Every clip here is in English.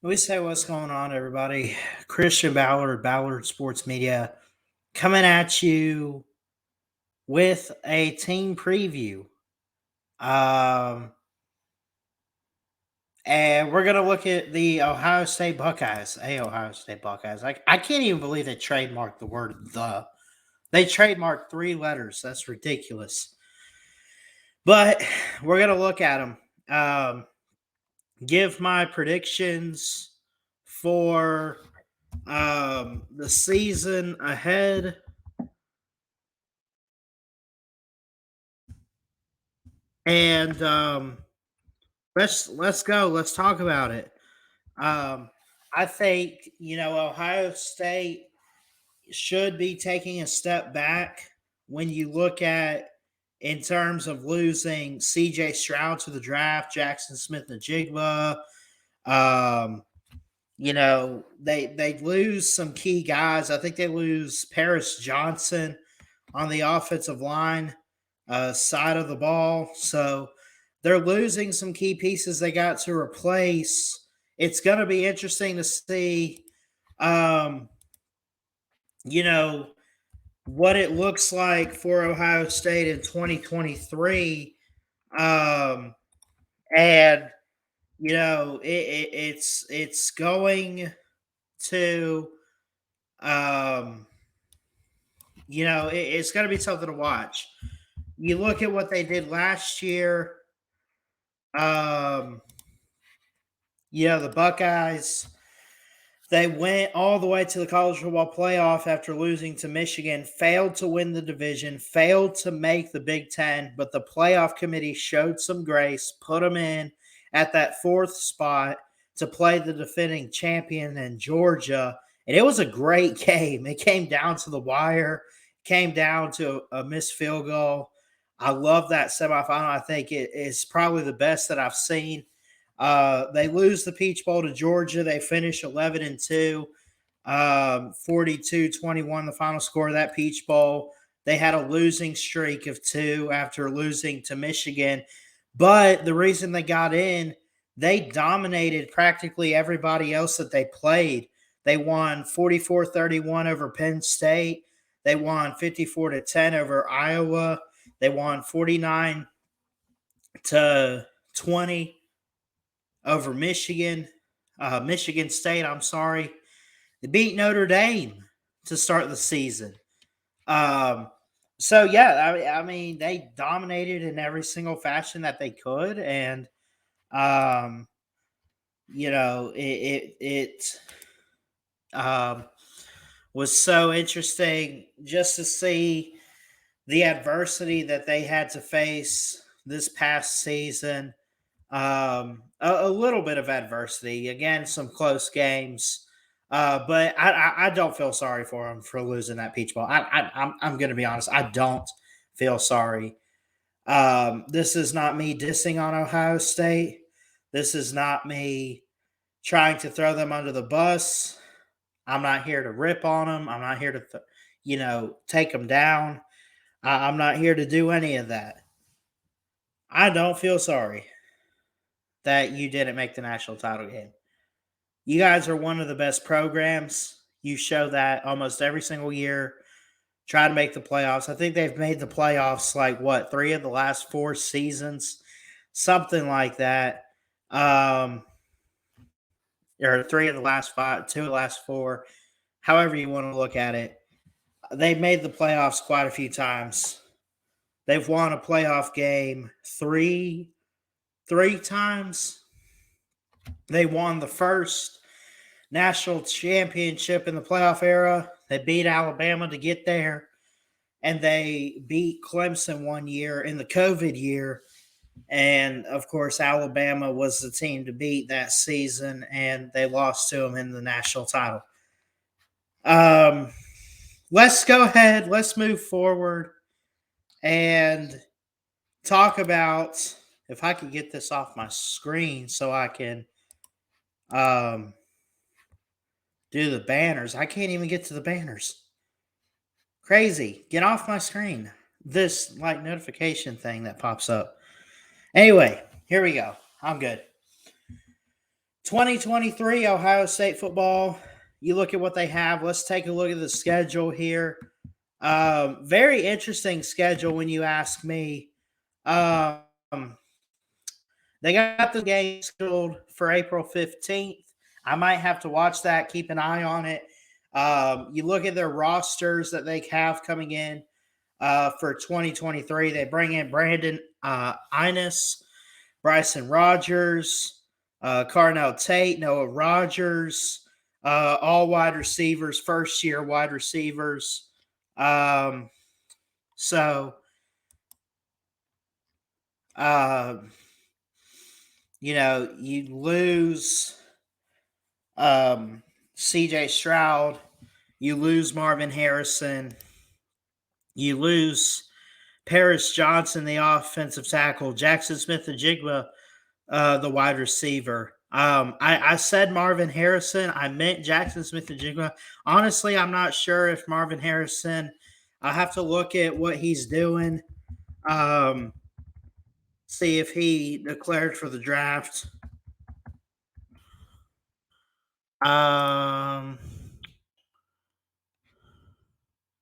We say what's going on, everybody. Christian Ballard, Ballard Sports Media, coming at you with a team preview. Um, and we're gonna look at the Ohio State Buckeyes. Ohio State Buckeyes. I can't even believe they trademarked the word "the." They trademarked 3 letters. That's ridiculous. But we're gonna look at them. Give my predictions for the season ahead. And let's go. Let's talk about it. I think Ohio State should be taking a step back when you look at in terms of losing C.J. Stroud to the draft, Jackson Smith-Njigba. They lose some key guys. I think they lose Paris Johnson on the offensive line side of the ball. So they're losing some key pieces they got to replace. It's going to be interesting to see, what it looks like for Ohio State in 2023. And, it's going to, it's going to be something to watch. You look at what they did last year. The Buckeyes, they went all the way to the college football playoff after losing to Michigan, failed to win the division, failed to make the Big Ten, but the playoff committee showed some grace, put them in at that 4th spot to play the defending champion in Georgia. And it was a great game. It came down to the wire, came down to a missed field goal. I love that semifinal. I think it is probably the best that I've seen. They lose the Peach Bowl to Georgia. They finish 11-2, 42-21, the final score of that Peach Bowl. They had a losing streak of 2 after losing to Michigan. But the reason they got in, they dominated practically everybody else that they played. They won 44-31 over Penn State. They won 54-10 over Iowa. They won 49-20 over Michigan State. I'm sorry. They beat Notre Dame to start the season. I mean, they dominated in every single fashion that they could, and it was so interesting just to see the adversity that they had to face this past season. A little bit of adversity. Again, some close games. But I don't feel sorry for them for losing that Peach Bowl. I'm going to be honest. I don't feel sorry. This is not me dissing on Ohio State. This is not me trying to throw them under the bus. I'm not here to rip on them. I'm not here to, take them down. I'm not here to do any of that. I don't feel sorry that you didn't make the national title game. You guys are one of the best programs. You show that almost every single year. Try to make the playoffs. I think they've made the playoffs 3 of the last 4 seasons, something like that. Or 3 of the last 5, 2 of the last 4, however you want to look at it. They've made the playoffs quite a few times. They've won a playoff game 3 times. They won the first national championship in the playoff era. They beat Alabama to get there. And they beat Clemson one year in the COVID year. And, of course, Alabama was the team to beat that season, and they lost to them in the national title. Let's go ahead. Let's move forward and talk about, if I can get this off my screen so I can do the banners. I can't even get to the banners. Crazy. Get off my screen. This notification thing that pops up. Anyway, here we go. I'm good. 2023 Ohio State football, you look at what they have. Let's take a look at the schedule here. Very interesting schedule when you ask me. Um, they got the game scheduled for April 15th. I might have to watch that, keep an eye on it. You look at their rosters that they have coming in for 2023. They bring in Brandon Innes, Bryson Rogers, Carnell Tate, Noah Rogers, all wide receivers, first year wide receivers. So, uh, you lose CJ Stroud, you lose Marvin Harrison, you lose Paris Johnson, the offensive tackle, Jackson Smith-Njigba, the wide receiver. I said Marvin Harrison. I meant Jackson Smith-Njigba. Honestly, I'm not sure if Marvin Harrison. I'll have to look at what he's doing. See if he declared for the draft.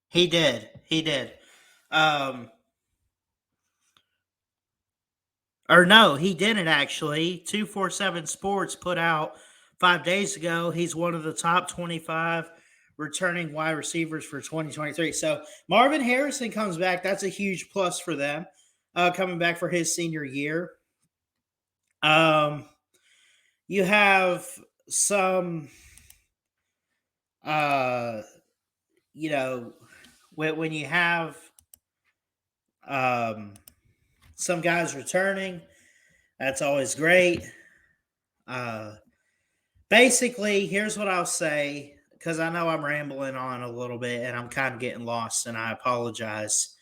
He did. He did. Or no, he didn't actually. 247 Sports put out 5 days ago. He's one of the top 25 returning wide receivers for 2023. So Marvin Harrison comes back. That's a huge plus for them, coming back for his senior year. You have some, when you have some guys returning, that's always great. Basically, here's what I'll say, because I know I'm rambling on a little bit and I'm kind of getting lost, and I apologize.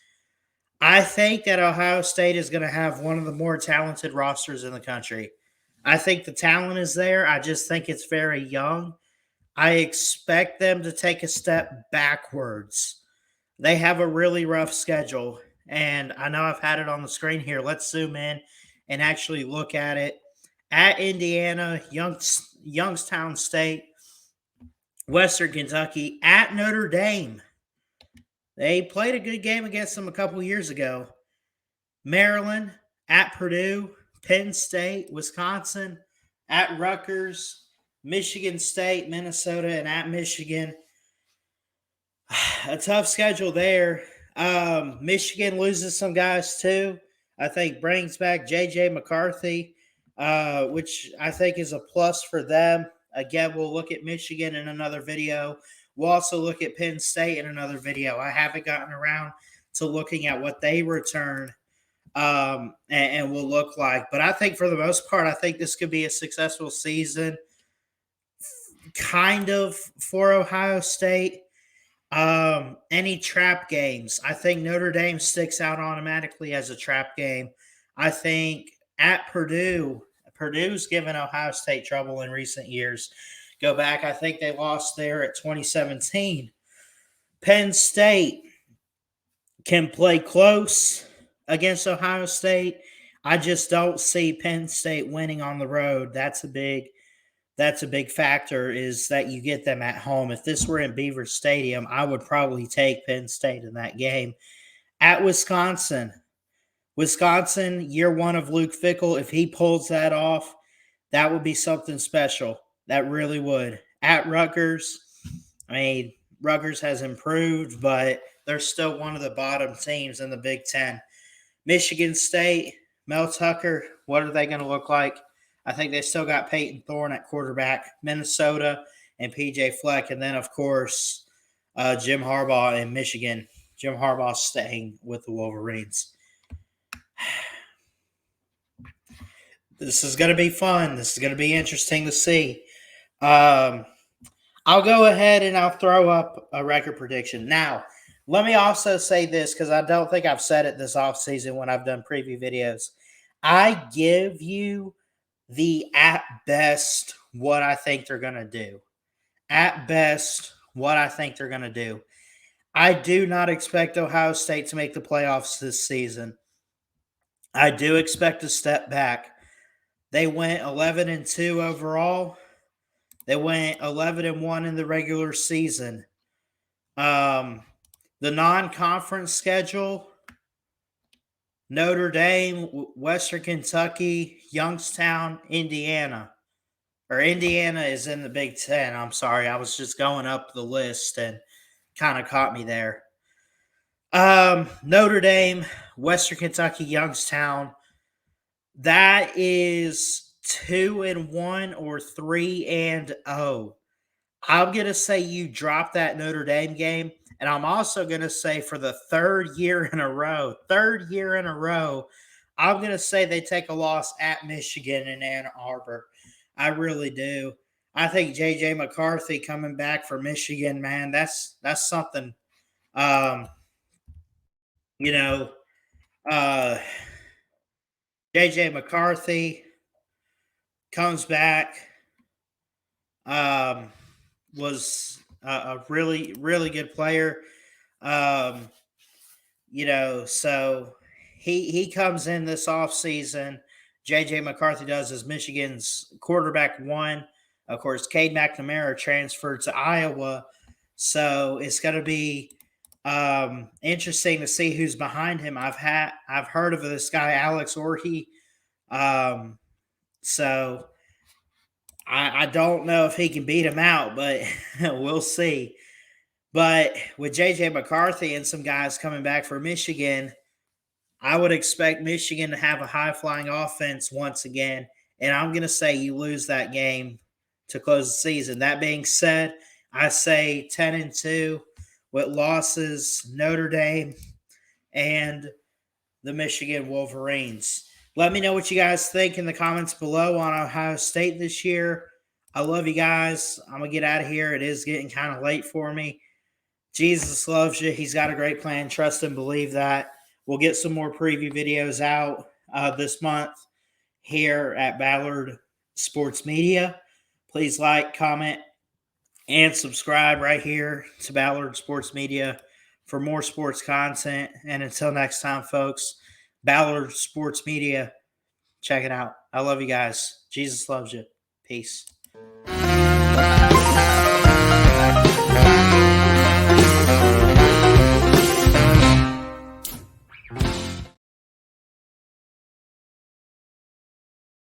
I think that Ohio State is going to have one of the more talented rosters in the country. I think the talent is there. I just think it's very young. I expect them to take a step backwards. They have a really rough schedule, and I know I've had it on the screen here. Let's zoom in and actually look at it. At Indiana, Youngstown State, Western Kentucky, at Notre Dame. They played a good game against them a couple years ago. Maryland, at Purdue, Penn State, Wisconsin, at Rutgers, Michigan State, Minnesota, and at Michigan. A tough schedule there. Michigan loses some guys too. I think brings back J.J. McCarthy, which I think is a plus for them. Again, we'll look at Michigan in another video. We'll also look at Penn State in another video. I haven't gotten around to looking at what they return and will look like. But I think for the most part, I think this could be a successful season kind of for Ohio State. Any trap games, I think Notre Dame sticks out automatically as a trap game. I think at Purdue's given Ohio State trouble in recent years. Go back, I think they lost there at 2017. Penn State can play close against Ohio State. I just don't see Penn State winning on the road. That's a big factor, is that you get them at home. If this were in Beaver Stadium, I would probably take Penn State in that game. At Wisconsin, year one of Luke Fickell, if he pulls that off, that would be something special. That really would. At Rutgers, Rutgers has improved, but they're still one of the bottom teams in the Big Ten. Michigan State, Mel Tucker, what are they going to look like? I think they still got Peyton Thorne at quarterback. Minnesota and P.J. Fleck. And then, of course, Jim Harbaugh in Michigan. Jim Harbaugh staying with the Wolverines. This is going to be fun. This is going to be interesting to see. I'll go ahead and I'll throw up a record prediction. Now, let me also say this, because I don't think I've said it this offseason when I've done preview videos. I give you the at best what I think they're going to do. At best, what I think they're going to do. I do not expect Ohio State to make the playoffs this season. I do expect a step back. They went 11-2 overall. They went 11-1 in the regular season. Um, the non-conference schedule: Notre Dame, Western Kentucky, Youngstown, Indiana. Or Indiana is in the Big Ten. I'm sorry. I was just going up the list and kind of caught me there. Notre Dame, Western Kentucky, Youngstown. That is 2-1 or 3-0. I'm gonna say you drop that Notre Dame game, and I'm also gonna say for the third year in a row, I'm gonna say they take a loss at Michigan in Ann Arbor. I really do. I think JJ McCarthy coming back for Michigan, man, that's something. Um, you know, uh, JJ McCarthy comes back. Um, was a really, really good player. Um, so he comes in this offseason. JJ McCarthy does as Michigan's quarterback one. Of course, Cade McNamara transferred to Iowa. So it's going to be interesting to see who's behind him. I've heard of this guy, Alex Orhe. So I don't know if he can beat him out, but we'll see. But with JJ McCarthy and some guys coming back for Michigan, I would expect Michigan to have a high flying offense once again. And I'm going to say you lose that game to close the season. That being said, I say 10-2 with losses: Notre Dame and the Michigan Wolverines. Let me know what you guys think in the comments below on Ohio State this year. I love you guys. I'm going to get out of here. It is getting kind of late for me. Jesus loves you. He's got a great plan. Trust and believe that. We'll get some more preview videos out this month here at Ballard Sports Media. Please like, comment, and subscribe right here to Ballard Sports Media for more sports content. And until next time, folks, Ballard Sports Media, check it out. I love you guys. Jesus loves you. Peace.